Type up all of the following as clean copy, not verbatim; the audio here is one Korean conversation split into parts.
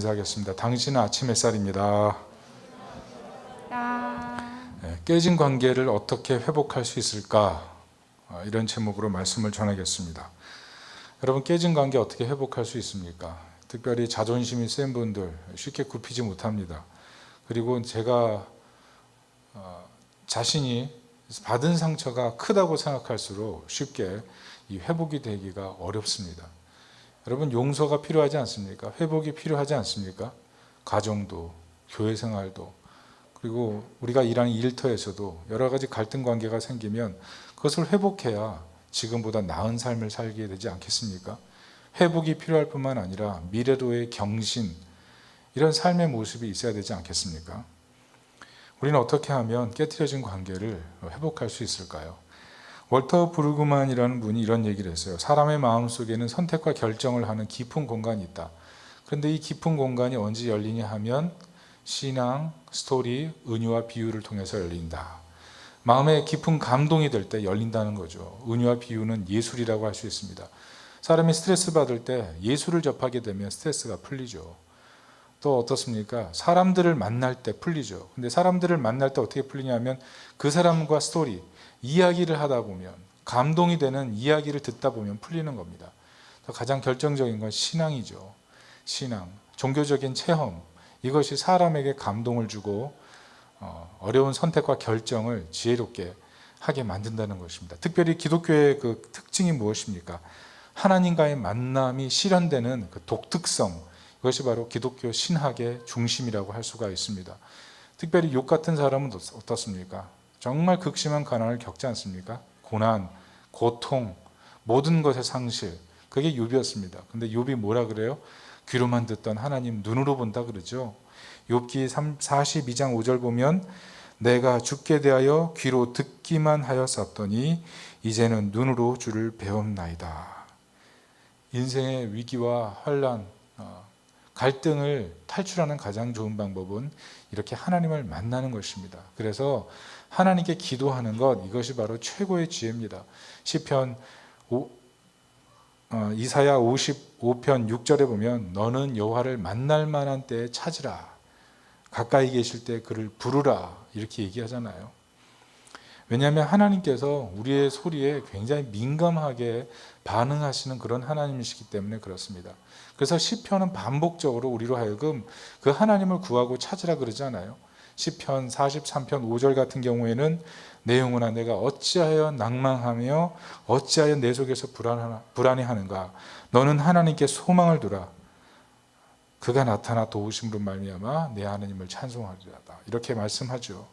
인사하겠습니다. 당신은 아침 햇살입니다. 깨진 관계를 어떻게 회복할 수 있을까? 이런 제목으로 말씀을 전하겠습니다. 여러분, 깨진 관계 어떻게 회복할 수 있습니까? 특별히 자존심이 센 분들 쉽게 굽히지 못합니다. 그리고 제가 자신이 받은 상처가 크다고 생각할수록 쉽게 이 회복이 되기가 어렵습니다. 여러분, 용서가 필요하지 않습니까? 회복이 필요하지 않습니까? 가정도, 교회 생활도, 그리고 우리가 일하는 일터에서도 여러 가지 갈등 관계가 생기면 그것을 회복해야 지금보다 나은 삶을 살게 되지 않겠습니까? 회복이 필요할 뿐만 아니라 미래로의 경신, 이런 삶의 모습이 있어야 되지 않겠습니까? 우리는 어떻게 하면 깨트려진 관계를 회복할 수 있을까요? 월터 브루그만이라는 분이 이런 얘기를 했어요. 사람의 마음속에는 선택과 결정을 하는 깊은 공간이 있다. 그런데 이 깊은 공간이 언제 열리냐 하면 신앙, 스토리, 은유와 비유를 통해서 열린다. 마음에 깊은 감동이 될 때 열린다는 거죠. 은유와 비유는 예술이라고 할 수 있습니다. 사람이 스트레스 받을 때 예술을 접하게 되면 스트레스가 풀리죠. 또 어떻습니까? 사람들을 만날 때 풀리죠. 근데 사람들을 만날 때 어떻게 풀리냐면 그 사람과 스토리, 이야기를 하다 보면, 감동이 되는 이야기를 듣다 보면 풀리는 겁니다. 가장 결정적인 건 신앙이죠. 신앙, 종교적인 체험, 이것이 사람에게 감동을 주고 어려운 선택과 결정을 지혜롭게 하게 만든다는 것입니다. 특별히 기독교의 그 특징이 무엇입니까? 하나님과의 만남이 실현되는 그 독특성, 이것이 바로 기독교 신학의 중심이라고 할 수가 있습니다. 특별히 욥 같은 사람은 어떻습니까? 정말 극심한 가난을 겪지 않습니까? 고난, 고통, 모든 것의 상실, 그게 욥이었습니다. 근데 욥이 뭐라 그래요? 귀로만 듣던 하나님 눈으로 본다 그러죠. 욥기 42장 5절 보면 내가 주께 대하여 귀로 듣기만 하였었더니 이제는 눈으로 주를 배웠나이다. 인생의 위기와 환난, 갈등을 탈출하는 가장 좋은 방법은 이렇게 하나님을 만나는 것입니다. 그래서 하나님께 기도하는 것, 이것이 바로 최고의 지혜입니다. 시편 이사야 55편 6절에 보면 너는 여호와를 만날 만한 때에 찾으라, 가까이 계실 때 그를 부르라, 이렇게 얘기하잖아요. 왜냐하면 하나님께서 우리의 소리에 굉장히 민감하게 반응하시는 그런 하나님이시기 때문에 그렇습니다. 그래서 시편은 반복적으로 우리로 하여금 그 하나님을 구하고 찾으라 그러잖아요. 시편 43편 5절 같은 경우에는 내 영혼아 내가 어찌하여 낭망하며 어찌하여 내 속에서 불안해하는가. 너는 하나님께 소망을 두라. 그가 나타나 도우심으로 말미암아 내 하나님을 찬송하리라. 이렇게 말씀하죠.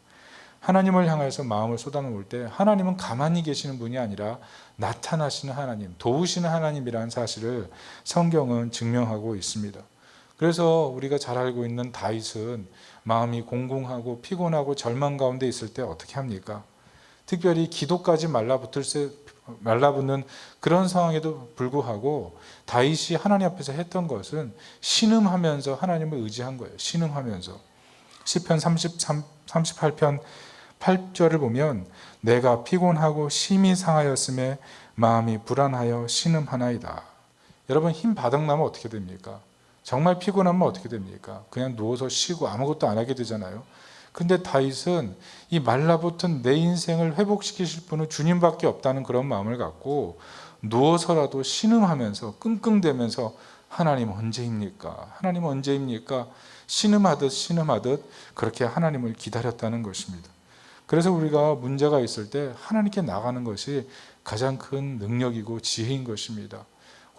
하나님을 향해서 마음을 쏟아놓을 때 하나님은 가만히 계시는 분이 아니라 나타나시는 하나님, 도우시는 하나님이라는 사실을 성경은 증명하고 있습니다. 그래서 우리가 잘 알고 있는 다윗은 마음이 공공하고 피곤하고 절망 가운데 있을 때 어떻게 합니까? 특별히 기도까지 말라붙는 그런 상황에도 불구하고 다윗이 하나님 앞에서 했던 것은 신음하면서 하나님을 의지한 거예요. 신음하면서. 시편 38편 8절을 보면 내가 피곤하고 심히 상하였음에 마음이 불안하여 신음하나이다. 여러분, 힘 바닥나면 어떻게 됩니까? 정말 피곤하면 어떻게 됩니까? 그냥 누워서 쉬고 아무것도 안 하게 되잖아요. 근데 다윗은 이 말라붙은 내 인생을 회복시키실 분은 주님밖에 없다는 그런 마음을 갖고 누워서라도 신음하면서 끙끙대면서 하나님 언제입니까? 하나님 언제입니까? 신음하듯 그렇게 하나님을 기다렸다는 것입니다. 그래서 우리가 문제가 있을 때 하나님께 나가는 것이 가장 큰 능력이고 지혜인 것입니다.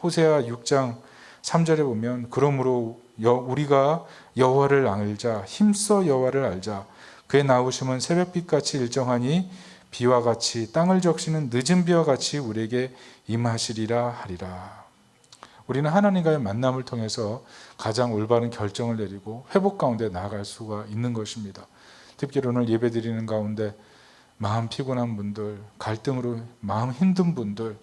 호세아 6장 3절에 보면 그러므로 우리가 여호와를 알자, 힘써 여호와를 알자. 그의 나오심은 새벽빛같이 일정하니 비와 같이 땅을 적시는 늦은 비와 같이 우리에게 임하시리라 하리라. 우리는 하나님과의 만남을 통해서 가장 올바른 결정을 내리고 회복 가운데 나아갈 수가 있는 것입니다. 특별히 오늘 예배드리는 가운데 마음 피곤한 분들, 갈등으로 마음 힘든 분들,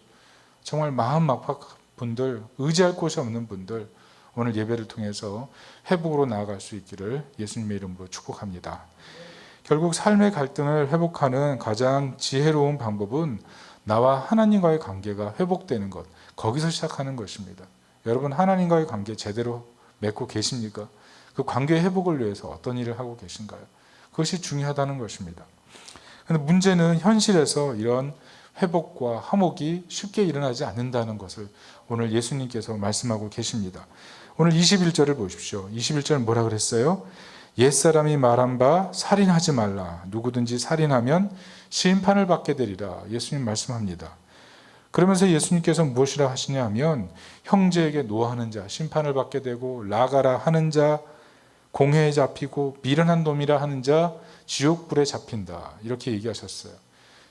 정말 마음 막박한 분들, 의지할 곳이 없는 분들, 오늘 예배를 통해서 회복으로 나아갈 수 있기를 예수님의 이름으로 축복합니다. 결국 삶의 갈등을 회복하는 가장 지혜로운 방법은 나와 하나님과의 관계가 회복되는 것, 거기서 시작하는 것입니다. 여러분, 하나님과의 관계 제대로 맺고 계십니까? 그 관계 회복을 위해서 어떤 일을 하고 계신가요? 그것이 중요하다는 것입니다. 그런데 문제는 현실에서 이런 회복과 화목이 쉽게 일어나지 않는다는 것을 오늘 예수님께서 말씀하고 계십니다. 오늘 21절을 보십시오. 21절 뭐라 그랬어요? 옛사람이 말한 바 살인하지 말라. 누구든지 살인하면 심판을 받게 되리라. 예수님 말씀합니다. 그러면서 예수님께서 무엇이라 하시냐 하면 형제에게 노하는 자 심판을 받게 되고 나가라 하는 자 공회에 잡히고 미련한 놈이라 하는 자 지옥불에 잡힌다. 이렇게 얘기하셨어요.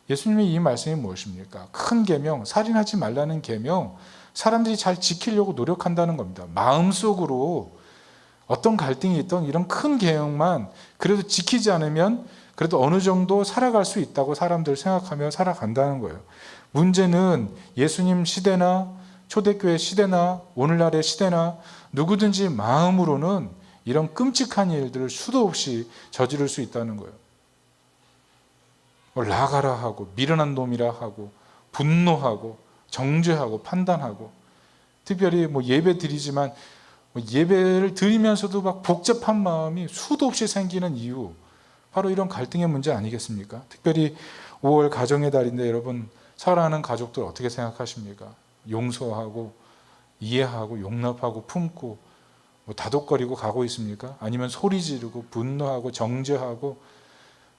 예수님의 이 말씀이 무엇입니까? 큰 계명, 살인하지 말라는 계명, 사람들이 잘 지키려고 노력한다는 겁니다. 마음속으로 어떤 갈등이 있던 이런 큰 계명만 그래도 지키지 않으면 그래도 어느 정도 살아갈 수 있다고 사람들 생각하며 살아간다는 거예요. 문제는 예수님 시대나 초대교회 시대나 오늘날의 시대나 누구든지 마음으로는 이런 끔찍한 일들을 수도 없이 저지를 수 있다는 거예요. 나가라 하고 미련한 놈이라 하고 분노하고 정죄하고 판단하고 특별히 예배 드리지만 예배를 드리면서도 막 복잡한 마음이 수도 없이 생기는 이유 바로 이런 갈등의 문제 아니겠습니까? 특별히 5월 가정의 달인데 여러분 사랑하는 가족들 어떻게 생각하십니까? 용서하고 이해하고 용납하고 품고 다독거리고 가고 있습니까? 아니면 소리 지르고 분노하고 정죄하고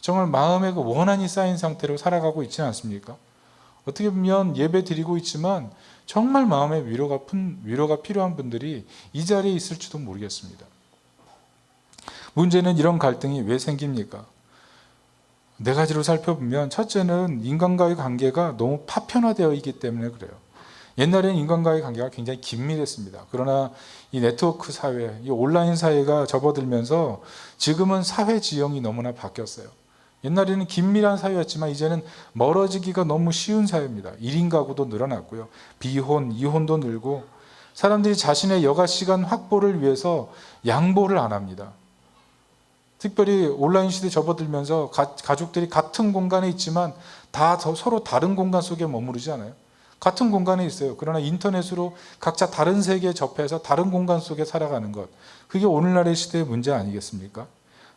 정말 마음에 그 원한이 쌓인 상태로 살아가고 있지는 않습니까? 어떻게 보면 예배 드리고 있지만 정말 마음에 위로가 필요한 분들이 이 자리에 있을지도 모르겠습니다. 문제는 이런 갈등이 왜 생깁니까? 네 가지로 살펴보면 첫째는 인간과의 관계가 너무 파편화되어 있기 때문에 그래요. 옛날에는 인간과의 관계가 굉장히 긴밀했습니다. 그러나 이 네트워크 사회, 이 온라인 사회가 접어들면서 지금은 사회 지형이 너무나 바뀌었어요. 옛날에는 긴밀한 사회였지만 이제는 멀어지기가 너무 쉬운 사회입니다. 1인 가구도 늘어났고요. 비혼, 이혼도 늘고 사람들이 자신의 여가 시간 확보를 위해서 양보를 안 합니다. 특별히 온라인 시대에 접어들면서 가족들이 같은 공간에 있지만 다 서로 다른 공간 속에 머무르지 않아요. 같은 공간에 있어요. 그러나 인터넷으로 각자 다른 세계에 접해서 다른 공간 속에 살아가는 것. 그게 오늘날의 시대의 문제 아니겠습니까?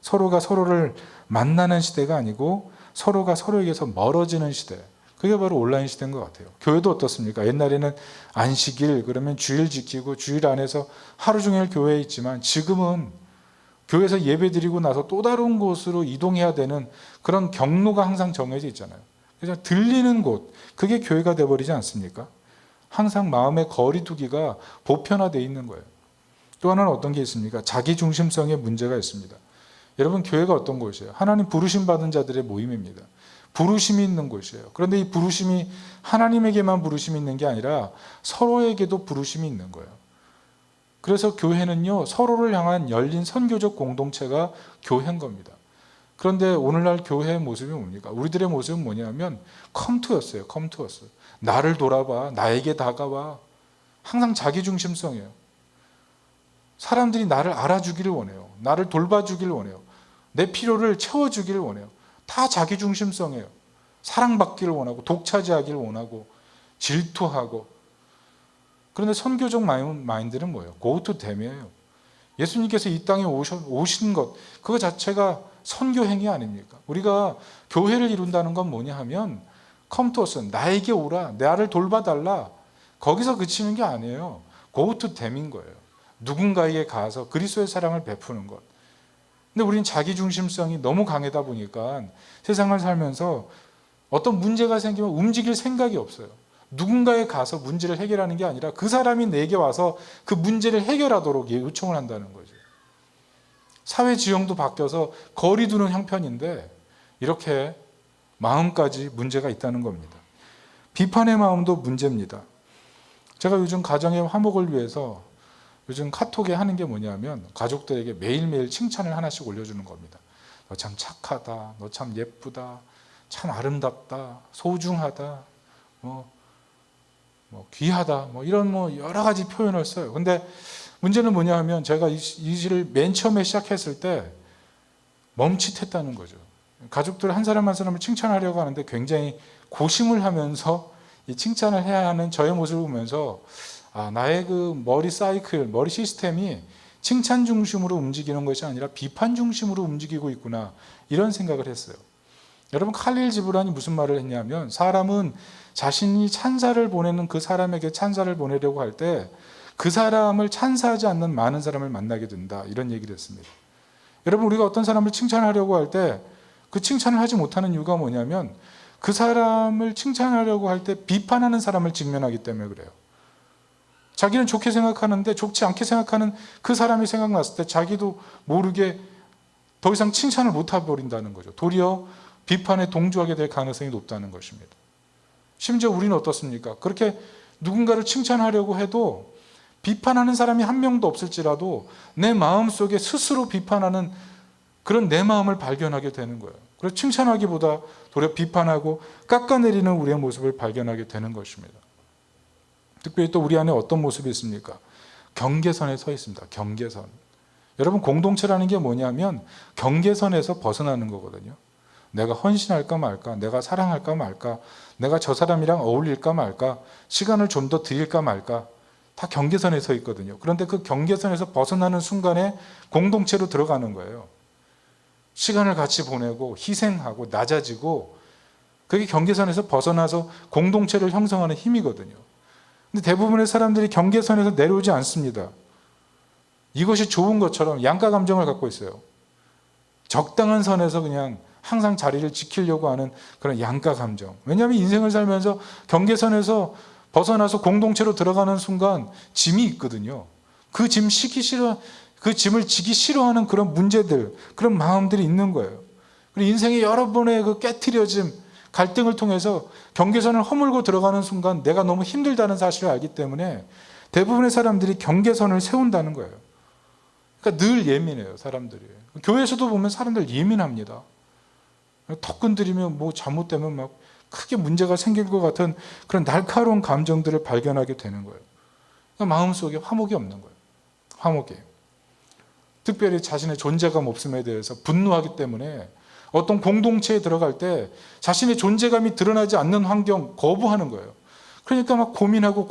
서로가 서로를 만나는 시대가 아니고 서로가 서로에게서 멀어지는 시대. 그게 바로 온라인 시대인 것 같아요. 교회도 어떻습니까? 옛날에는 안식일 그러면 주일 지키고 주일 안에서 하루 종일 교회에 있지만 지금은 교회에서 예배 드리고 나서 또 다른 곳으로 이동해야 되는 그런 경로가 항상 정해져 있잖아요. 그래서 들리는 곳, 그게 교회가 돼버리지 않습니까? 항상 마음의 거리두기가 보편화되어 있는 거예요. 또 하나는 어떤 게 있습니까? 자기중심성의 문제가 있습니다. 여러분 교회가 어떤 곳이에요? 하나님 부르심 받은 자들의 모임입니다. 부르심이 있는 곳이에요. 그런데 이 부르심이 하나님에게만 부르심이 있는 게 아니라 서로에게도 부르심이 있는 거예요. 그래서 교회는요 서로를 향한 열린 선교적 공동체가 교회인 겁니다. 그런데 오늘날 교회의 모습이 뭡니까? 우리들의 모습은 뭐냐면 컴투였어요. 컴투였어요. 나를 돌아봐. 나에게 다가와. 항상 자기중심성이에요. 사람들이 나를 알아주기를 원해요. 나를 돌봐주기를 원해요. 내 필요를 채워주기를 원해요. 다 자기중심성이에요. 사랑받기를 원하고 독차지하기를 원하고 질투하고. 그런데 선교적 마인드는 뭐예요? Go to them이에요. 예수님께서 이 땅에 오신 것 그거 자체가 선교 행위 아닙니까? 우리가 교회를 이룬다는 건 뭐냐 하면 come to us, 나에게 오라, 나를 돌봐달라. 거기서 그치는 게 아니에요. Go to them인 거예요. 누군가에게 가서 그리스도의 사랑을 베푸는 것. 근데 우리는 자기중심성이 너무 강하다 보니까 세상을 살면서 어떤 문제가 생기면 움직일 생각이 없어요. 누군가에 가서 문제를 해결하는 게 아니라 그 사람이 내게 와서 그 문제를 해결하도록 요청을 한다는 거죠. 사회 지형도 바뀌어서 거리 두는 형편인데 이렇게 마음까지 문제가 있다는 겁니다. 비판의 마음도 문제입니다. 제가 요즘 가정의 화목을 위해서 요즘 카톡에 하는 게 뭐냐면 가족들에게 매일매일 칭찬을 하나씩 올려주는 겁니다. 너 참 착하다, 너 참 예쁘다, 참 아름답다, 소중하다, 귀하다, 이런 여러 가지 표현을 써요. 근데 문제는 뭐냐 하면 제가 이 일을 맨 처음에 시작했을 때 멈칫했다는 거죠. 가족들 한 사람 한 사람을 칭찬하려고 하는데 굉장히 고심을 하면서 이 칭찬을 해야 하는 저의 모습을 보면서 나의 그 머리 사이클, 머리 시스템이 칭찬 중심으로 움직이는 것이 아니라 비판 중심으로 움직이고 있구나, 이런 생각을 했어요. 여러분, 칼릴 지브란이 무슨 말을 했냐면, 사람은 자신이 찬사를 보내는 그 사람에게 찬사를 보내려고 할 때 그 사람을 찬사하지 않는 많은 사람을 만나게 된다, 이런 얘기를 했습니다. 여러분, 우리가 어떤 사람을 칭찬하려고 할 때 그 칭찬을 하지 못하는 이유가 뭐냐면, 그 사람을 칭찬하려고 할 때 비판하는 사람을 직면하기 때문에 그래요. 자기는 좋게 생각하는데 좋지 않게 생각하는 그 사람이 생각났을 때 자기도 모르게 더 이상 칭찬을 못 해버린다는 거죠. 도리어 비판에 동조하게 될 가능성이 높다는 것입니다. 심지어 우리는 어떻습니까? 그렇게 누군가를 칭찬하려고 해도 비판하는 사람이 한 명도 없을지라도 내 마음속에 스스로 비판하는 그런 내 마음을 발견하게 되는 거예요. 그래서 칭찬하기보다 도리어 비판하고 깎아내리는 우리의 모습을 발견하게 되는 것입니다. 특별히 또 우리 안에 어떤 모습이 있습니까? 경계선에 서 있습니다. 경계선. 여러분, 공동체라는 게 뭐냐면 경계선에서 벗어나는 거거든요. 내가 헌신할까 말까, 내가 사랑할까 말까, 내가 저 사람이랑 어울릴까 말까, 시간을 좀 더 드릴까 말까, 다 경계선에 서 있거든요. 그런데 그 경계선에서 벗어나는 순간에 공동체로 들어가는 거예요. 시간을 같이 보내고 희생하고 낮아지고, 그게 경계선에서 벗어나서 공동체를 형성하는 힘이거든요. 근데 대부분의 사람들이 경계선에서 내려오지 않습니다. 이것이 좋은 것처럼 양가 감정을 갖고 있어요. 적당한 선에서 그냥 항상 자리를 지키려고 하는 그런 양가 감정. 왜냐하면 인생을 살면서 경계선에서 벗어나서 공동체로 들어가는 순간 짐이 있거든요. 그 짐 시기 싫어, 그 짐을 지기 싫어하는 그런 문제들, 그런 마음들이 있는 거예요. 그리고 인생의 여러 번의 그 깨트려짐, 갈등을 통해서 경계선을 허물고 들어가는 순간 내가 너무 힘들다는 사실을 알기 때문에 대부분의 사람들이 경계선을 세운다는 거예요. 그러니까 늘 예민해요, 사람들이. 교회에서도 보면 사람들 예민합니다. 턱 건드리면 뭐 잘못되면 막 크게 문제가 생길 것 같은 그런 날카로운 감정들을 발견하게 되는 거예요. 그러니까 마음속에 화목이 없는 거예요. 화목이. 특별히 자신의 존재감 없음에 대해서 분노하기 때문에 어떤 공동체에 들어갈 때 자신의 존재감이 드러나지 않는 환경 거부하는 거예요. 그러니까 막 고민하고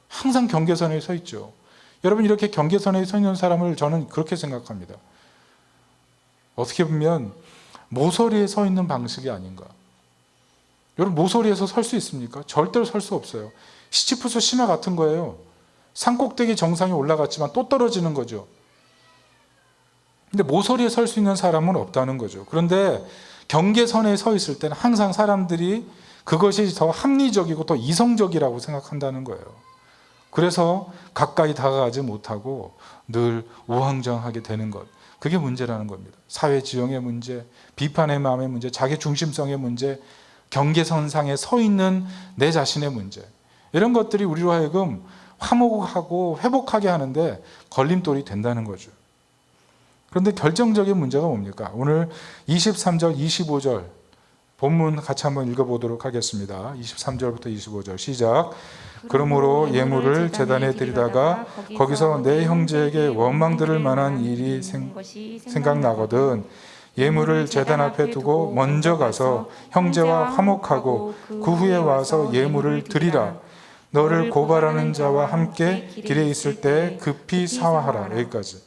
항상 경계선에 서 있죠. 여러분, 이렇게 경계선에 서 있는 사람을 저는 그렇게 생각합니다. 어떻게 보면 모서리에 서 있는 방식이 아닌가. 여러분, 모서리에서 설 수 있습니까? 절대로 설 수 없어요. 시치프스 신화 같은 거예요. 산꼭대기 정상에 올라갔지만 또 떨어지는 거죠. 근데 모서리에 설 수 있는 사람은 없다는 거죠. 그런데 경계선에 서 있을 때는 항상 사람들이 그것이 더 합리적이고 더 이성적이라고 생각한다는 거예요. 그래서 가까이 다가가지 못하고 늘 우왕좌왕하게 되는 것. 그게 문제라는 겁니다. 사회 지형의 문제, 비판의 마음의 문제, 자기 중심성의 문제, 경계선상에 서 있는 내 자신의 문제. 이런 것들이 우리로 하여금 화목하고 회복하게 하는데 걸림돌이 된다는 거죠. 그런데 결정적인 문제가 뭡니까? 오늘 23절, 25절 본문 같이 한번 읽어보도록 하겠습니다. 23절부터 25절 시작. 그러므로 예물을 제단에 드리다가 거기서 내 형제에게 원망들을 만한 일이 생각나거든 예물을 제단 앞에 두고 먼저 가서 형제와 화목하고 그 후에 와서 예물을 드리라. 너를 고발하는 자와 함께 길에 있을 때 급히 사화하라. 여기까지.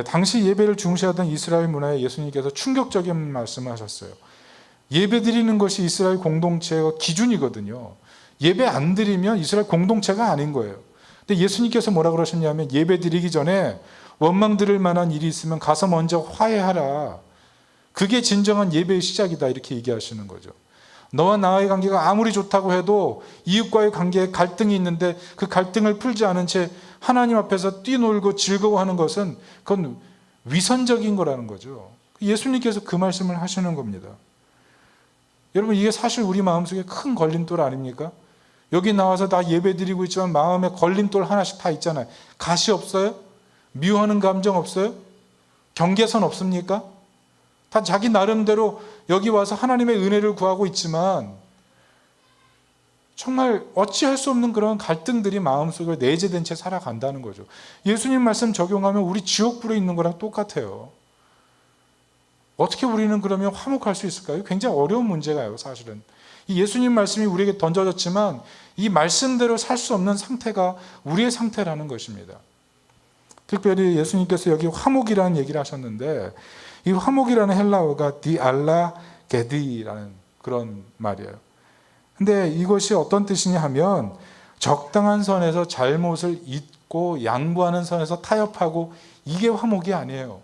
당시 예배를 중시하던 이스라엘 문화에 예수님께서 충격적인 말씀을 하셨어요. 예배 드리는 것이 이스라엘 공동체의 기준이거든요. 예배 안 드리면 이스라엘 공동체가 아닌 거예요. 근데 예수님께서 뭐라 그러셨냐면 예배 드리기 전에 원망 들을 만한 일이 있으면 가서 먼저 화해하라. 그게 진정한 예배의 시작이다, 이렇게 얘기하시는 거죠. 너와 나의 관계가 아무리 좋다고 해도 이웃과의 관계에 갈등이 있는데 그 갈등을 풀지 않은 채 하나님 앞에서 뛰놀고 즐거워하는 것은 그건 위선적인 거라는 거죠. 예수님께서 그 말씀을 하시는 겁니다. 여러분, 이게 사실 우리 마음속에 큰 걸림돌 아닙니까? 여기 나와서 다 예배 드리고 있지만 마음에 걸림돌 하나씩 다 있잖아요. 가시 없어요? 미워하는 감정 없어요? 경계선 없습니까? 다 자기 나름대로 여기 와서 하나님의 은혜를 구하고 있지만 정말 어찌할 수 없는 그런 갈등들이 마음속에 내재된 채 살아간다는 거죠. 예수님 말씀 적용하면 우리 지옥불에 있는 거랑 똑같아요. 어떻게 우리는 그러면 화목할 수 있을까요? 굉장히 어려운 문제가요, 사실은. 이 예수님 말씀이 우리에게 던져졌지만 이 말씀대로 살 수 없는 상태가 우리의 상태라는 것입니다. 특별히 예수님께서 여기 화목이라는 얘기를 하셨는데 이 화목이라는 헬라어가 디알라게디라는 그런 말이에요. 근데 이것이 어떤 뜻이냐 하면 적당한 선에서 잘못을 잊고 양보하는 선에서 타협하고, 이게 화목이 아니에요.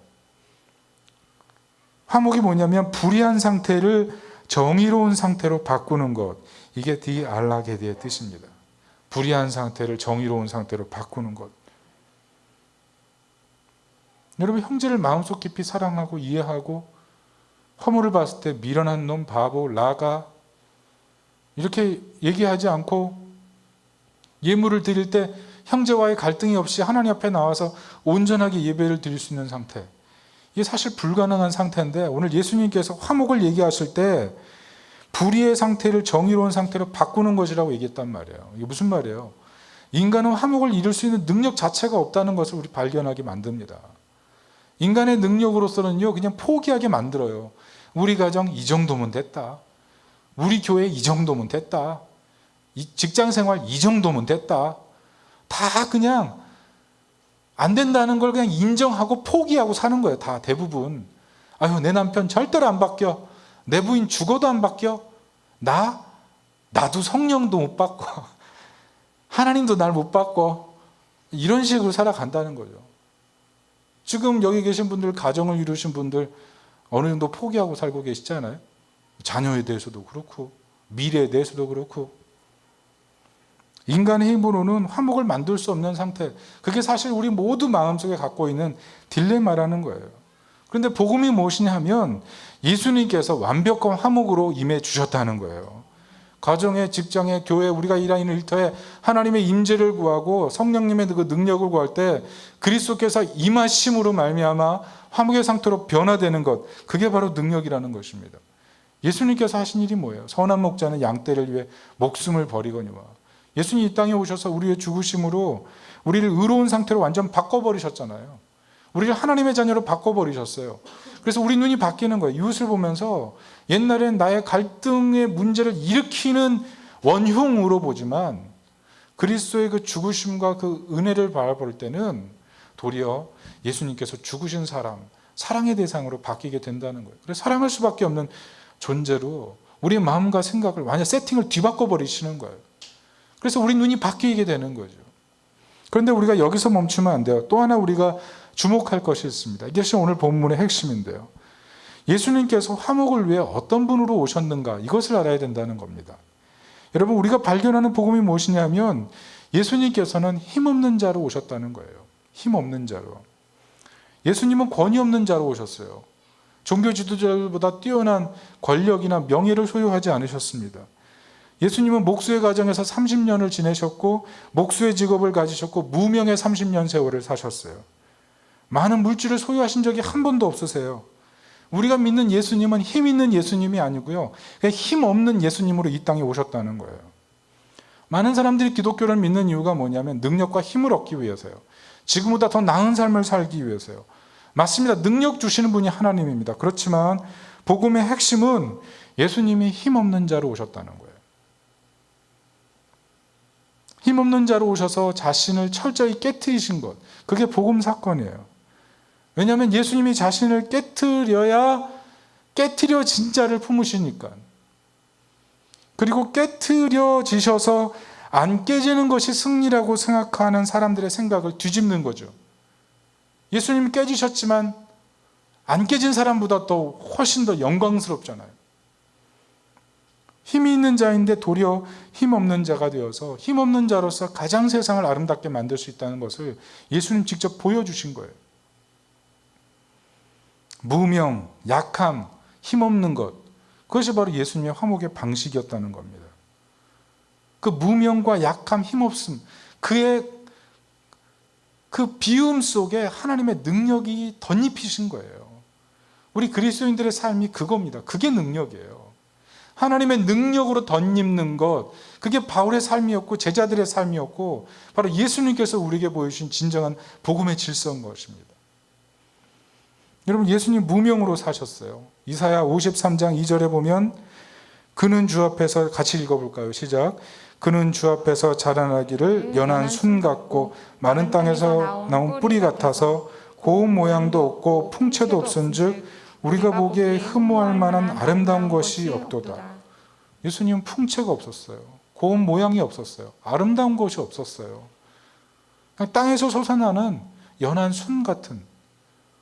화목이 뭐냐면 불의한 상태를 정의로운 상태로 바꾸는 것, 이게 디알라게디의 뜻입니다. 불의한 상태를 정의로운 상태로 바꾸는 것. 여러분, 형제를 마음속 깊이 사랑하고 이해하고 허물을 봤을 때 미련한 놈, 바보, 라가 이렇게 얘기하지 않고 예물을 드릴 때 형제와의 갈등이 없이 하나님 앞에 나와서 온전하게 예배를 드릴 수 있는 상태, 이게 사실 불가능한 상태인데 오늘 예수님께서 화목을 얘기하실 때 불의의 상태를 정의로운 상태로 바꾸는 것이라고 얘기했단 말이에요. 이게 무슨 말이에요? 인간은 화목을 이룰 수 있는 능력 자체가 없다는 것을 우리 발견하게 만듭니다. 인간의 능력으로서는요, 그냥 포기하게 만들어요. 우리 가정 이 정도면 됐다. 우리 교회 이 정도면 됐다. 직장 생활 이 정도면 됐다. 다 그냥 안 된다는 걸 그냥 인정하고 포기하고 사는 거예요. 다 대부분. 아유, 내 남편 절대로 안 바뀌어. 내 부인 죽어도 안 바뀌어. 나도 성령도 못 바꿔. 하나님도 날 못 바꿔. 이런 식으로 살아간다는 거죠. 지금 여기 계신 분들, 가정을 이루신 분들 어느 정도 포기하고 살고 계시잖아요. 자녀에 대해서도 그렇고 미래에 대해서도 그렇고. 인간의 힘으로는 화목을 만들 수 없는 상태, 그게 사실 우리 모두 마음속에 갖고 있는 딜레마라는 거예요. 그런데 복음이 무엇이냐 하면 예수님께서 완벽한 화목으로 임해 주셨다는 거예요. 가정에, 직장에, 교회, 우리가 일하는 일터에 하나님의 임재를 구하고 성령님의 그 능력을 구할 때 그리스도께서 임하심으로 말미암아 화목의 상태로 변화되는 것, 그게 바로 능력이라는 것입니다. 예수님께서 하신 일이 뭐예요? 선한 목자는 양떼를 위해 목숨을 버리거니와. 예수님 이 땅에 오셔서 우리의 죽으심으로 우리를 의로운 상태로 완전 바꿔버리셨잖아요. 우리를 하나님의 자녀로 바꿔버리셨어요. 그래서 우리 눈이 바뀌는 거예요. 이웃을 보면서 옛날엔 나의 갈등의 문제를 일으키는 원흉으로 보지만 그리스도의 그 죽으심과 그 은혜를 바라볼 때는 도리어 예수님께서 죽으신 사람, 사랑의 대상으로 바뀌게 된다는 거예요. 그래서 사랑할 수밖에 없는 존재로 우리의 마음과 생각을 완전 세팅을 뒤바꿔 버리시는 거예요. 그래서 우리 눈이 바뀌게 되는 거죠. 그런데 우리가 여기서 멈추면 안 돼요. 또 하나 우리가 주목할 것이 있습니다. 이것이 오늘 본문의 핵심인데요. 예수님께서 화목을 위해 어떤 분으로 오셨는가, 이것을 알아야 된다는 겁니다. 여러분, 우리가 발견하는 복음이 무엇이냐면 예수님께서는 힘없는 자로 오셨다는 거예요. 힘없는 자로. 예수님은 권위 없는 자로 오셨어요. 종교 지도자들보다 뛰어난 권력이나 명예를 소유하지 않으셨습니다. 예수님은 목수의 가정에서 30년을 지내셨고 목수의 직업을 가지셨고 무명의 30년 세월을 사셨어요. 많은 물질을 소유하신 적이 한 번도 없으세요. 우리가 믿는 예수님은 힘 있는 예수님이 아니고요, 힘 없는 예수님으로 이 땅에 오셨다는 거예요. 많은 사람들이 기독교를 믿는 이유가 뭐냐면 능력과 힘을 얻기 위해서요. 지금보다 더 나은 삶을 살기 위해서요. 맞습니다. 능력 주시는 분이 하나님입니다. 그렇지만 복음의 핵심은 예수님이 힘 없는 자로 오셨다는 거예요. 힘없는 자로 오셔서 자신을 철저히 깨트리신 것, 그게 복음 사건이에요. 왜냐하면 예수님이 자신을 깨트려진 자를 품으시니까. 그리고 깨트려지셔서 안 깨지는 것이 승리라고 생각하는 사람들의 생각을 뒤집는 거죠. 예수님이 깨지셨지만 안 깨진 사람보다 또 훨씬 더 영광스럽잖아요. 힘이 있는 자인데 도리어 힘없는 자가 되어서 힘없는 자로서 가장 세상을 아름답게 만들 수 있다는 것을 예수님 직접 보여주신 거예요. 무명, 약함, 힘없는 것, 그것이 바로 예수님의 화목의 방식이었다는 겁니다. 그 무명과 약함, 힘없음, 그의 그 비움 속에 하나님의 능력이 덧입히신 거예요. 우리 그리스도인들의 삶이 그겁니다. 그게 능력이에요. 하나님의 능력으로 덧입는 것, 그게 바울의 삶이었고 제자들의 삶이었고 바로 예수님께서 우리에게 보여주신 진정한 복음의 질서인 것입니다. 여러분, 예수님 무명으로 사셨어요. 이사야 53장 2절에 보면 그는 주 앞에서 같이 읽어볼까요? 시작. 그는 주 앞에서 자라나기를 연한 순 같고 마른 땅에서 나온 뿌리 같아서 고운 모양도 없고 풍채도 없은즉 우리가 보기에 흠모할 만한 아름다운 것이 없도다. 예수님은 풍채가 없었어요. 고운 모양이 없었어요. 아름다운 것이 없었어요. 그냥 땅에서 솟아나는 연한 순 같은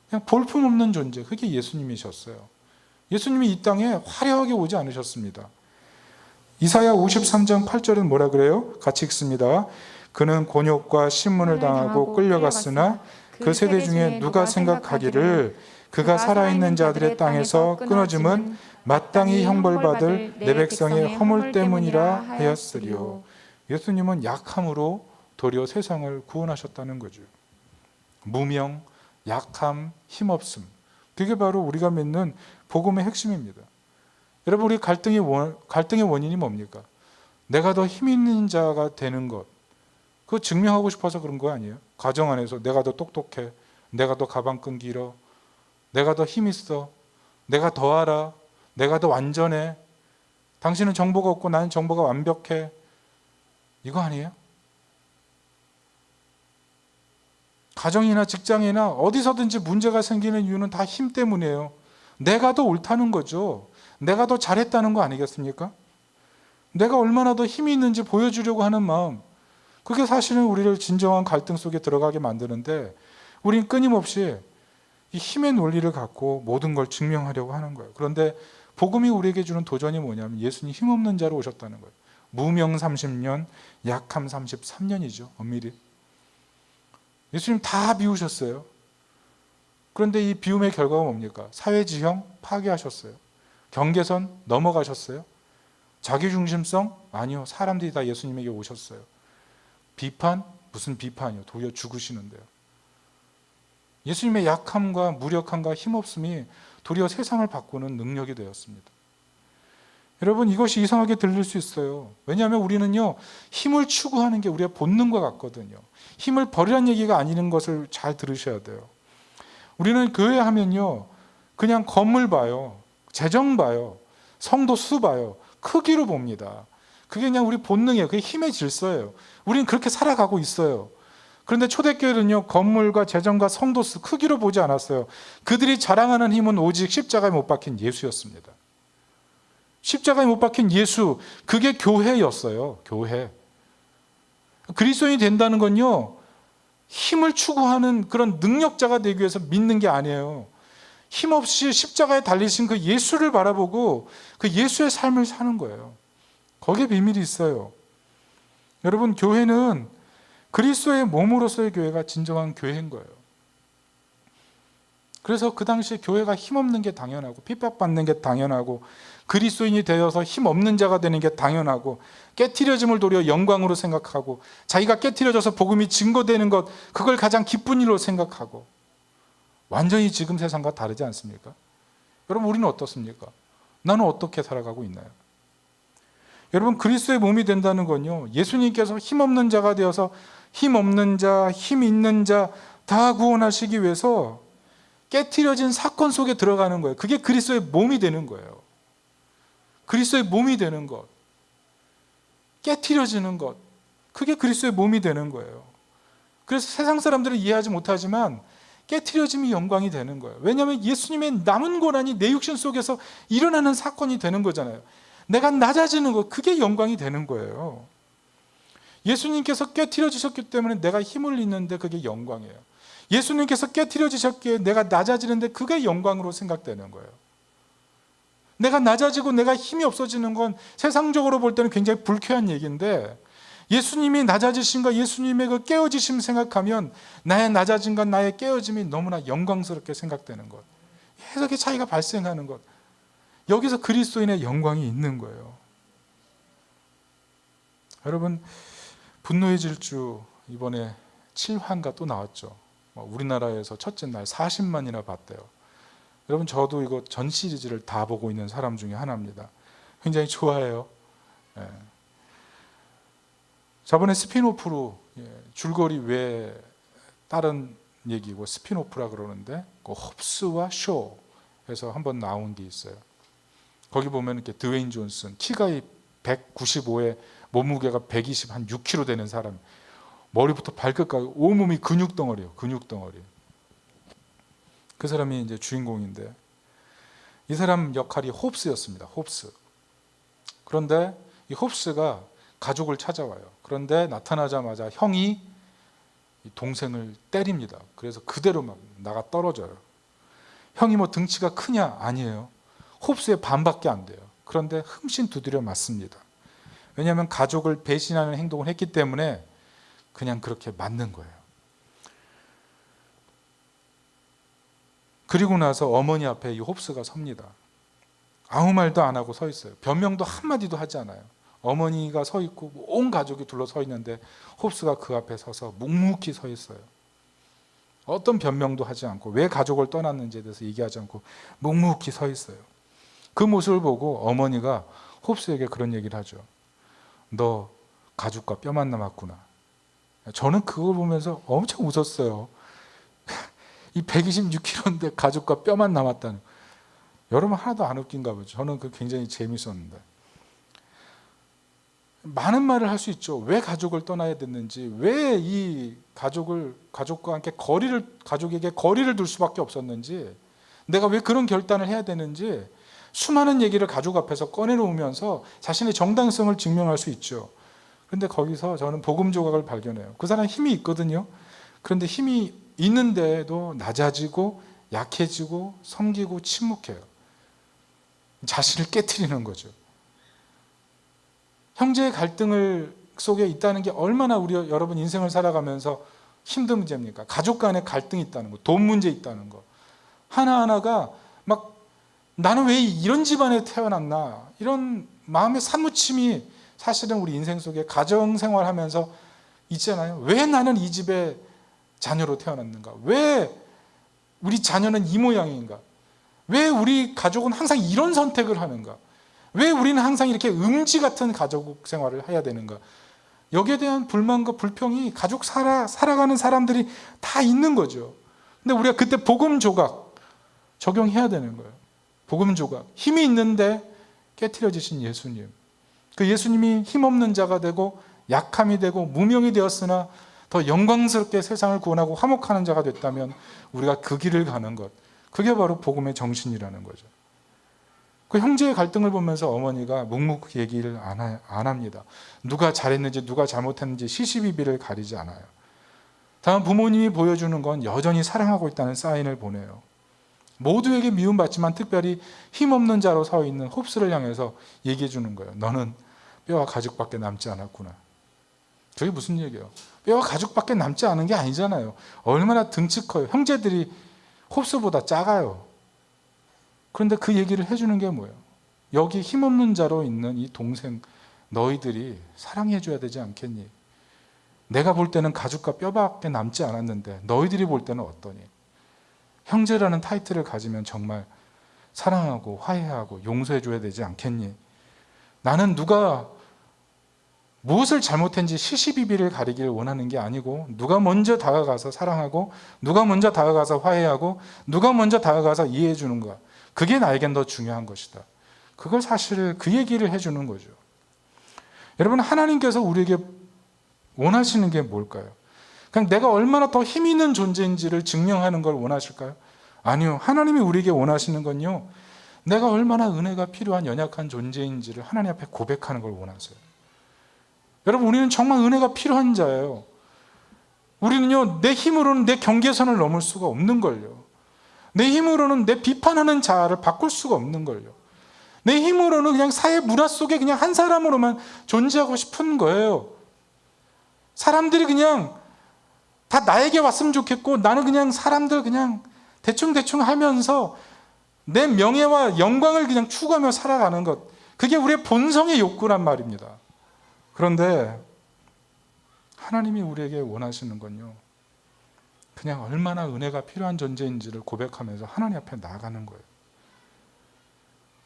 그냥 볼품없는 존재, 그게 예수님이셨어요. 예수님이 이 땅에 화려하게 오지 않으셨습니다. 이사야 53장 8절은 뭐라 그래요? 같이 읽습니다. 그는 곤욕과 신문을 당하고 끌려갔으나 그 세대 중에 누가 생각하기를 그가 살아있는 자들의 땅에서 끊어짐은 마땅히 형벌받을 내 백성의 허물 때문이라 하였으리요. 예수님은 약함으로 도리어 세상을 구원하셨다는 거죠. 무명, 약함, 힘없음, 그게 바로 우리가 믿는 복음의 핵심입니다. 여러분, 우리 갈등의 원인이 뭡니까? 내가 더 힘 있는 자가 되는 것, 그거 증명하고 싶어서 그런 거 아니에요? 가정 안에서 내가 더 똑똑해, 내가 더 가방끈 길어, 내가 더 힘 있어, 내가 더 알아, 내가 더 완전해, 당신은 정보가 없고 나는 정보가 완벽해, 이거 아니에요? 가정이나 직장이나 어디서든지 문제가 생기는 이유는 다 힘 때문이에요. 내가 더 옳다는 거죠. 내가 더 잘했다는 거 아니겠습니까? 내가 얼마나 더 힘이 있는지 보여주려고 하는 마음, 그게 사실은 우리를 진정한 갈등 속에 들어가게 만드는데 우린 끊임없이 이 힘의 논리를 갖고 모든 걸 증명하려고 하는 거예요. 그런데 복음이 우리에게 주는 도전이 뭐냐면 예수님 힘없는 자로 오셨다는 거예요. 무명 30년, 약함 33년이죠. 엄밀히. 예수님 다 비우셨어요. 그런데 이 비움의 결과가 뭡니까? 사회지형 파괴하셨어요. 경계선 넘어가셨어요. 자기중심성? 아니요. 사람들이 다 예수님에게 오셨어요. 비판? 무슨 비판이요? 도리어 죽으시는데요. 예수님의 약함과 무력함과 힘없음이 도리어 세상을 바꾸는 능력이 되었습니다. 여러분, 이것이 이상하게 들릴 수 있어요. 왜냐하면 우리는요, 힘을 추구하는 게 우리의 본능과 같거든요. 힘을 버리라는 얘기가 아닌 것을 잘 들으셔야 돼요. 우리는 교회 하면요, 그냥 건물 봐요, 재정 봐요, 성도 수 봐요, 크기로 봅니다. 그게 그냥 우리 본능이에요. 그게 힘의 질서예요. 우리는 그렇게 살아가고 있어요. 그런데 초대교회는요, 건물과 재정과 성도 수, 크기로 보지 않았어요. 그들이 자랑하는 힘은 오직 십자가에 못 박힌 예수였습니다. 십자가에 못 박힌 예수, 그게 교회였어요. 교회. 그리스도인이 된다는 건요, 힘을 추구하는 그런 능력자가 되기 위해서 믿는 게 아니에요. 힘없이 십자가에 달리신 그 예수를 바라보고 그 예수의 삶을 사는 거예요. 거기에 비밀이 있어요. 여러분, 교회는 그리스도의 몸으로서의 교회가 진정한 교회인 거예요. 그래서 그 당시에 교회가 힘없는 게 당연하고 핍박받는 게 당연하고 그리스도인이 되어서 힘없는 자가 되는 게 당연하고 깨트려짐을 도리어 영광으로 생각하고 자기가 깨트려져서 복음이 증거되는 것, 그걸 가장 기쁜 일로 생각하고 완전히 지금 세상과 다르지 않습니까? 여러분, 우리는 어떻습니까? 나는 어떻게 살아가고 있나요? 여러분, 그리스도의 몸이 된다는 건요, 예수님께서 힘없는 자가 되어서 힘없는 자, 힘 있는 자 다 구원하시기 위해서 깨트려진 사건 속에 들어가는 거예요. 그게 그리스도의 몸이 되는 거예요. 그리스도의 몸이 되는 것, 깨트려지는 것, 그게 그리스도의 몸이 되는 거예요. 그래서 세상 사람들은 이해하지 못하지만 깨트려짐이 영광이 되는 거예요. 왜냐하면 예수님의 남은 고난이 내 육신 속에서 일어나는 사건이 되는 거잖아요. 내가 낮아지는 것, 그게 영광이 되는 거예요. 예수님께서 깨트려지셨기 때문에 내가 힘을 잃는데 그게 영광이에요. 예수님께서 깨트려지셨기에 내가 낮아지는데 그게 영광으로 생각되는 거예요. 내가 낮아지고 내가 힘이 없어지는 건 세상적으로 볼 때는 굉장히 불쾌한 얘기인데, 예수님이 낮아지신과 예수님의 그 깨어지심 생각하면 나의 낮아짐과 나의 깨어짐이 너무나 영광스럽게 생각되는 것, 해석의 차이가 발생하는 것, 여기서 그리스도인의 영광이 있는 거예요. 여러분, 분노의 질주 이번에 7화인가 또 나왔죠. 우리나라에서 첫째 날 40만이나 봤대요. 여러분, 저도 이거 전 시리즈를 다 보고 있는 사람 중에 하나입니다. 굉장히 좋아해요. 예. 저번에 스피노프로, 줄거리 외에 다른 얘기고 스피노프라 그러는데 그 홉스와 쇼에서 한번 나온 게 있어요. 거기 보면 이렇게 드웨인 존슨, 키가 195에 몸무게가 120, 한 6kg 되는 사람, 머리부터 발끝까지 온몸이 근육 덩어리예요. 근육 덩어리. 그 사람이 이제 주인공인데, 이 사람 역할이 홉스였습니다. 홉스. 그런데 이 홉스가 가족을 찾아와요. 그런데 나타나자마자 형이 동생을 때립니다. 그래서 그대로 막 나가 떨어져요. 형이 뭐 등치가 크냐? 아니에요. 홉스의 반밖에 안 돼요. 그런데 흠씬 두드려 맞습니다. 왜냐하면 가족을 배신하는 행동을 했기 때문에 그냥 그렇게 맞는 거예요. 그리고 나서 어머니 앞에 이 홉스가 섭니다. 아무 말도 안 하고 서 있어요. 변명도 한마디도 하지 않아요. 어머니가 서 있고 온 가족이 둘러서 있는데 홉스가 그 앞에 서서 묵묵히 서 있어요. 어떤 변명도 하지 않고 왜 가족을 떠났는지에 대해서 얘기하지 않고 묵묵히 서 있어요. 그 모습을 보고 어머니가 홉스에게 그런 얘기를 하죠. 너 가죽과 뼈만 남았구나. 저는 그걸 보면서 엄청 웃었어요. 이 126kg인데 가죽과 뼈만 남았다는. 여러분 하나도 안 웃긴가 보죠. 저는 그 굉장히 재밌었는데. 많은 말을 할 수 있죠. 왜 가족을 떠나야 됐는지, 왜 이 가족과 함께 가족에게 거리를 둘 수밖에 없었는지, 내가 왜 그런 결단을 해야 되는지 수많은 얘기를 가족 앞에서 꺼내놓으면서 자신의 정당성을 증명할 수 있죠. 그런데 거기서 저는 복음 조각을 발견해요. 그 사람 힘이 있거든요. 그런데 힘이 있는데도 낮아지고 약해지고 섬기고 침묵해요. 자신을 깨트리는 거죠. 형제의 갈등을 속에 있다는 게 얼마나 여러분 인생을 살아가면서 힘든 문제입니까? 가족 간에 갈등이 있다는 거, 돈 문제 있다는 거. 하나하나가 막 나는 왜 이런 집안에 태어났나, 이런 마음의 사무침이 사실은 우리 인생 속에 가정생활하면서 있잖아요. 왜 나는 이 집의 자녀로 태어났는가? 왜 우리 자녀는 이 모양인가? 왜 우리 가족은 항상 이런 선택을 하는가? 왜 우리는 항상 이렇게 음지 같은 가족 생활을 해야 되는가? 여기에 대한 불만과 불평이 가족 살아가는 사람들이 다 있는 거죠. 근데 우리가 그때 복음 조각 적용해야 되는 거예요. 복음 조각. 힘이 있는데 깨트려지신 예수님. 그 예수님이 힘없는 자가 되고 약함이 되고 무명이 되었으나 더 영광스럽게 세상을 구원하고 화목하는 자가 됐다면 우리가 그 길을 가는 것. 그게 바로 복음의 정신이라는 거죠. 그 형제의 갈등을 보면서 어머니가 묵묵히 얘기를 안 합니다. 누가 잘했는지 누가 잘못했는지 시시비비를 가리지 않아요. 다만 부모님이 보여주는 건 여전히 사랑하고 있다는 사인을 보내요. 모두에게 미움받지만 특별히 힘없는 자로 서 있는 홉스를 향해서 얘기해 주는 거예요. 너는 뼈와 가죽밖에 남지 않았구나. 저게 무슨 얘기예요? 뼈와 가죽밖에 남지 않은 게 아니잖아요. 얼마나 등치 커요. 형제들이 홉스보다 작아요. 그런데 그 얘기를 해주는 게 뭐예요? 여기 힘없는 자로 있는 이 동생 너희들이 사랑해 줘야 되지 않겠니? 내가 볼 때는 가죽과 뼈밖에 남지 않았는데 너희들이 볼 때는 어떠니? 형제라는 타이틀을 가지면 정말 사랑하고 화해하고 용서해 줘야 되지 않겠니? 나는 누가 무엇을 잘못했는지 시시비비를 가리기를 원하는 게 아니고 누가 먼저 다가가서 사랑하고 누가 먼저 다가가서 화해하고 누가 먼저 다가가서 이해해 주는 것, 그게 나에겐 더 중요한 것이다. 그걸 사실 그 얘기를 해주는 거죠. 여러분, 하나님께서 우리에게 원하시는 게 뭘까요? 그냥 내가 얼마나 더 힘 있는 존재인지를 증명하는 걸 원하실까요? 아니요. 하나님이 우리에게 원하시는 건요, 내가 얼마나 은혜가 필요한 연약한 존재인지를 하나님 앞에 고백하는 걸 원하세요. 여러분, 우리는 정말 은혜가 필요한 자예요. 우리는요, 내 힘으로는 내 경계선을 넘을 수가 없는 걸요. 내 힘으로는 내 비판하는 자를 바꿀 수가 없는 걸요. 내 힘으로는 그냥 사회 문화 속에 그냥 한 사람으로만 존재하고 싶은 거예요. 사람들이 그냥 다 나에게 왔으면 좋겠고 나는 그냥 사람들 그냥 대충 하면서 내 명예와 영광을 그냥 추구하며 살아가는 것, 그게 우리의 본성의 욕구란 말입니다. 그런데 하나님이 우리에게 원하시는 건요, 그냥 얼마나 은혜가 필요한 존재인지를 고백하면서 하나님 앞에 나아가는 거예요.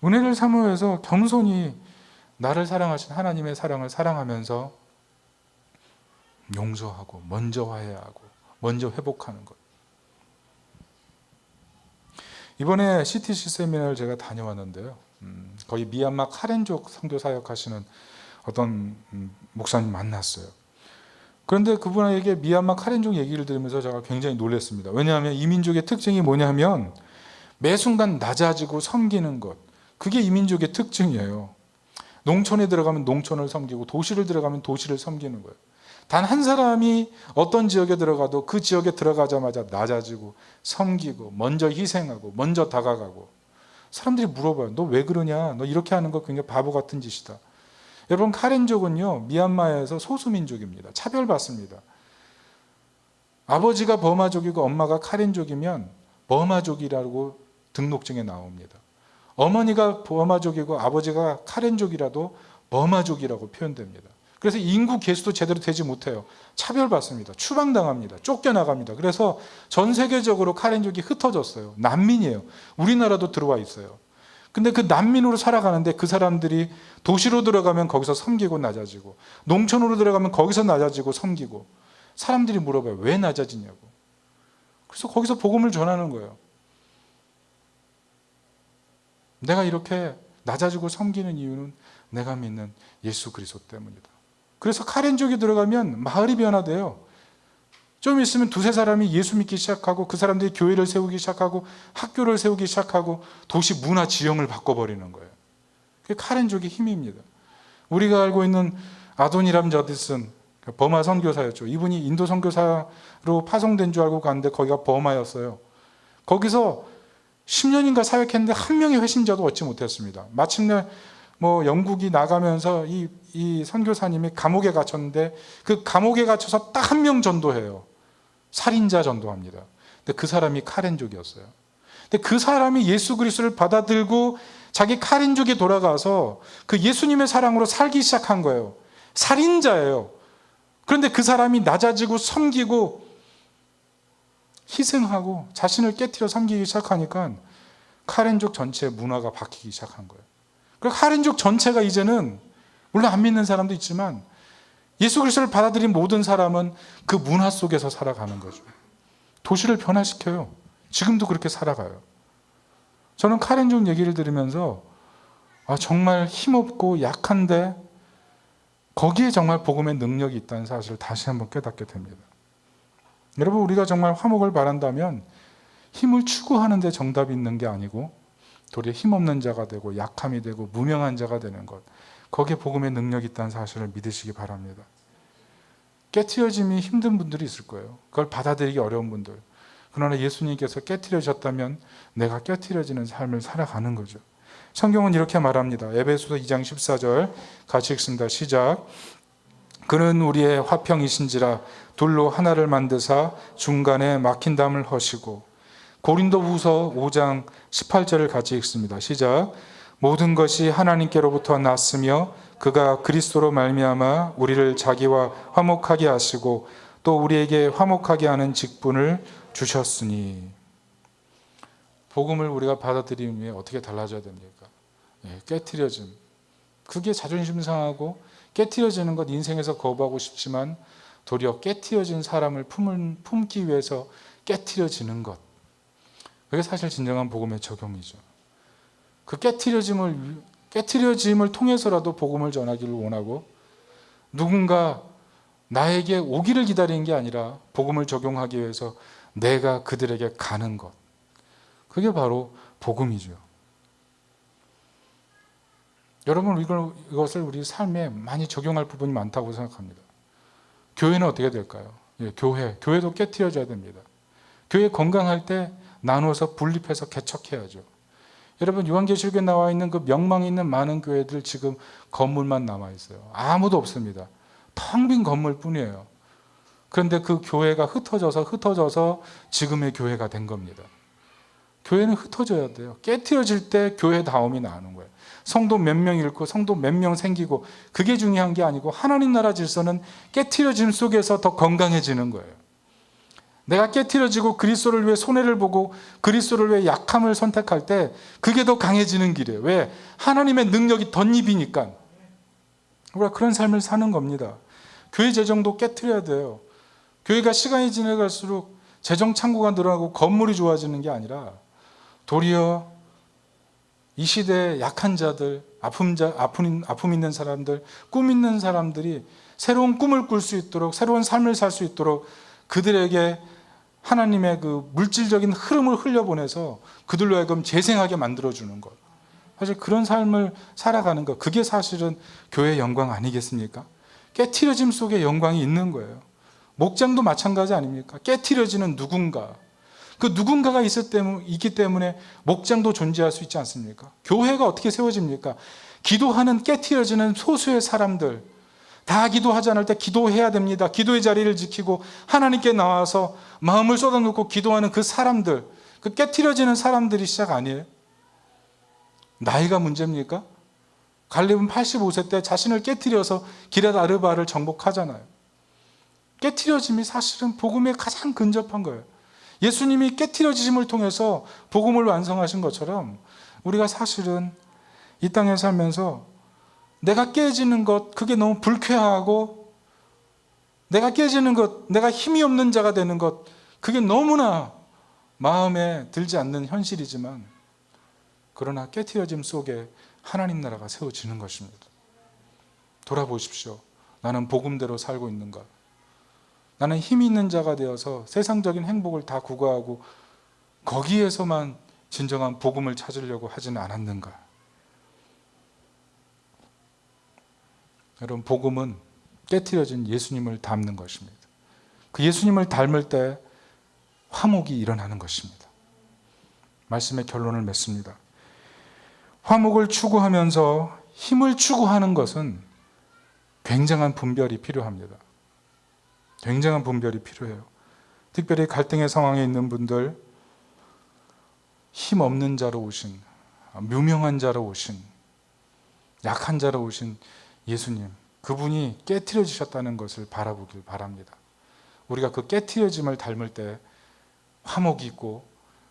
은혜를 사모해서 겸손히 나를 사랑하신 하나님의 사랑을 사랑하면서 용서하고 먼저 화해하고 먼저 회복하는 것. 이번에 CTC 세미나를 제가 다녀왔는데요, 거의 미얀마 카렌족 선교 사역하시는 어떤 목사님 만났어요. 그런데 그분에게 미얀마 카렌족 얘기를 들으면서 제가 굉장히 놀랐습니다. 왜냐하면 이 민족의 특징이 뭐냐면 매 순간 낮아지고 섬기는 것, 그게 이 민족의 특징이에요. 농촌에 들어가면 농촌을 섬기고 도시를 들어가면 도시를 섬기는 거예요. 단 한 사람이 어떤 지역에 들어가도 그 지역에 들어가자마자 낮아지고 섬기고 먼저 희생하고 먼저 다가가고, 사람들이 물어봐요. 너 왜 그러냐? 너 이렇게 하는 거 굉장히 바보 같은 짓이다. 여러분, 카렌족은요 미얀마에서 소수민족입니다. 차별받습니다. 아버지가 버마족이고 엄마가 카렌족이면 버마족이라고 등록증에 나옵니다. 어머니가 버마족이고 아버지가 카렌족이라도 버마족이라고 표현됩니다. 그래서 인구 계수도 제대로 되지 못해요. 차별받습니다. 추방당합니다. 쫓겨나갑니다. 그래서 전 세계적으로 카렌족이 흩어졌어요. 난민이에요. 우리나라도 들어와 있어요. 근데 그 난민으로 살아가는데 그 사람들이 도시로 들어가면 거기서 섬기고 낮아지고, 농촌으로 들어가면 거기서 낮아지고 섬기고, 사람들이 물어봐요. 왜 낮아지냐고. 그래서 거기서 복음을 전하는 거예요. 내가 이렇게 낮아지고 섬기는 이유는 내가 믿는 예수 그리스도 때문이다. 그래서 카렌족이 들어가면 마을이 변화돼요. 좀 있으면 두세 사람이 예수 믿기 시작하고, 그 사람들이 교회를 세우기 시작하고, 학교를 세우기 시작하고, 도시 문화 지형을 바꿔버리는 거예요. 그게 카렌족의 힘입니다. 우리가 알고 있는 아도니람 저디슨, 버마 선교사였죠. 이분이 인도 선교사로 파송된 줄 알고 갔는데 거기가 버마였어요. 거기서 10년인가 사역했는데 한 명의 회신자도 얻지 못했습니다. 마침내 영국이 나가면서 이 선교사님이 감옥에 갇혔는데, 그 감옥에 갇혀서 딱 한 명 전도해요. 살인자 전도합니다. 근데 그 사람이 카렌족이었어요. 근데 그 사람이 예수 그리스도를 받아들고 자기 카렌족에 돌아가서 그 예수님의 사랑으로 살기 시작한 거예요. 살인자예요. 그런데 그 사람이 낮아지고 섬기고 희생하고 자신을 깨트려 섬기기 시작하니까 카렌족 전체의 문화가 바뀌기 시작한 거예요. 그리고 카렌족 전체가 이제는, 물론 안 믿는 사람도 있지만 예수 그리스도를 받아들인 모든 사람은 그 문화 속에서 살아가는 거죠. 도시를 변화시켜요. 지금도 그렇게 살아가요. 저는 카렌족 얘기를 들으면서 정말 힘없고 약한데 거기에 정말 복음의 능력이 있다는 사실을 다시 한번 깨닫게 됩니다. 여러분, 우리가 정말 화목을 바란다면 힘을 추구하는 데 정답이 있는 게 아니고 도리어 힘없는 자가 되고 약함이 되고 무명한 자가 되는 것, 거기에 복음의 능력이 있다는 사실을 믿으시기 바랍니다. 깨트려짐이 힘든 분들이 있을 거예요. 그걸 받아들이기 어려운 분들. 그러나 예수님께서 깨트려졌다면 내가 깨트려지는 삶을 살아가는 거죠. 성경은 이렇게 말합니다. 에베소서 2장 14절 같이 읽습니다. 시작. 그는 우리의 화평이신지라 둘로 하나를 만드사 중간에 막힌 담을 허시고. 고린도후서 5장 18절을 같이 읽습니다. 시작. 모든 것이 하나님께로부터 났으며 그가 그리스도로 말미암아 우리를 자기와 화목하게 하시고 또 우리에게 화목하게 하는 직분을 주셨으니. 복음을 우리가 받아들이면 어떻게 달라져야 됩니까? 깨트려짐. 그게 자존심 상하고, 깨트려지는 것 인생에서 거부하고 싶지만 도리어 깨트려진 사람을 품기 위해서 깨트려지는 것, 그게 사실 진정한 복음의 적용이죠. 그 깨트려짐을 통해서라도 복음을 전하기를 원하고, 누군가 나에게 오기를 기다리는 게 아니라 복음을 적용하기 위해서 내가 그들에게 가는 것, 그게 바로 복음이죠. 여러분, 이것을 우리 삶에 많이 적용할 부분이 많다고 생각합니다. 교회는 어떻게 될까요? 교회도 깨트려져야 됩니다. 교회 건강할 때 나누어서 분립해서 개척해야죠. 여러분, 요한계시록에 나와 있는 그 명망 있는 많은 교회들 지금 건물만 남아 있어요. 아무도 없습니다. 텅 빈 건물 뿐이에요. 그런데 그 교회가 흩어져서 지금의 교회가 된 겁니다. 교회는 흩어져야 돼요. 깨트려질 때 교회다움이 나오는 거예요. 성도 몇 명 잃고 성도 몇 명 생기고, 그게 중요한 게 아니고 하나님 나라 질서는 깨트려짐 속에서 더 건강해지는 거예요. 내가 깨트려지고 그리스도를 위해 손해를 보고 그리스도를 위해 약함을 선택할 때 그게 더 강해지는 길이에요. 왜? 하나님의 능력이 덧입이니까. 우리가 그런 삶을 사는 겁니다. 교회 재정도 깨트려야 돼요. 교회가 시간이 지나갈수록 재정 창고가 늘어나고 건물이 좋아지는 게 아니라 도리어 이 시대의 약한 자들, 아픔 있는 사람들, 꿈 있는 사람들이 새로운 꿈을 꿀 수 있도록, 새로운 삶을 살 수 있도록 그들에게 하나님의 그 물질적인 흐름을 흘려보내서 그들로 하여금 재생하게 만들어주는 것. 사실 그런 삶을 살아가는 것, 그게 사실은 교회의 영광 아니겠습니까? 깨트려짐 속에 영광이 있는 거예요. 목장도 마찬가지 아닙니까? 깨트려지는 누군가. 그 누군가가 있기 때문에 목장도 존재할 수 있지 않습니까? 교회가 어떻게 세워집니까? 기도하는 깨트려지는 소수의 사람들, 다 기도하지 않을 때 기도해야 됩니다. 기도의 자리를 지키고 하나님께 나와서 마음을 쏟아놓고 기도하는 그 사람들, 그 깨트려지는 사람들이 시작 아니에요? 나이가 문제입니까? 갈렙은 85세 때 자신을 깨트려서 기럇 아르바를 정복하잖아요. 깨트려짐이 사실은 복음에 가장 근접한 거예요. 예수님이 깨트려지심을 통해서 복음을 완성하신 것처럼 우리가 사실은 이 땅에 살면서 내가 깨지는 것, 그게 너무 불쾌하고, 내가 깨지는 것, 내가 힘이 없는 자가 되는 것, 그게 너무나 마음에 들지 않는 현실이지만, 그러나 깨트려짐 속에 하나님 나라가 세워지는 것입니다. 돌아보십시오. 나는 복음대로 살고 있는가? 나는 힘이 있는 자가 되어서 세상적인 행복을 다 구가하고 거기에서만 진정한 복음을 찾으려고 하지는 않았는가? 여러분, 복음은 깨트려진 예수님을 닮는 것입니다. 그 예수님을 닮을 때 화목이 일어나는 것입니다. 말씀의 결론을 맺습니다. 화목을 추구하면서 힘을 추구하는 것은 굉장한 분별이 필요합니다. 굉장한 분별이 필요해요. 특별히 갈등의 상황에 있는 분들, 힘 없는 자로 오신, 무명한 자로 오신, 약한 자로 오신 예수님, 그분이 깨트려지셨다는 것을 바라보길 바랍니다. 우리가 그 깨트려짐을 닮을 때 화목이 있고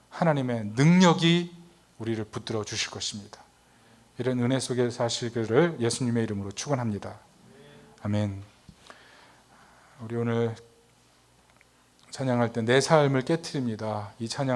하나님의 능력이 우리를 붙들어 주실 것입니다. 이런 은혜 속에 사시기를 예수님의 이름으로 축원합니다. 아멘. 우리 오늘 찬양할 때 내 삶을 깨트립니다. 이 찬양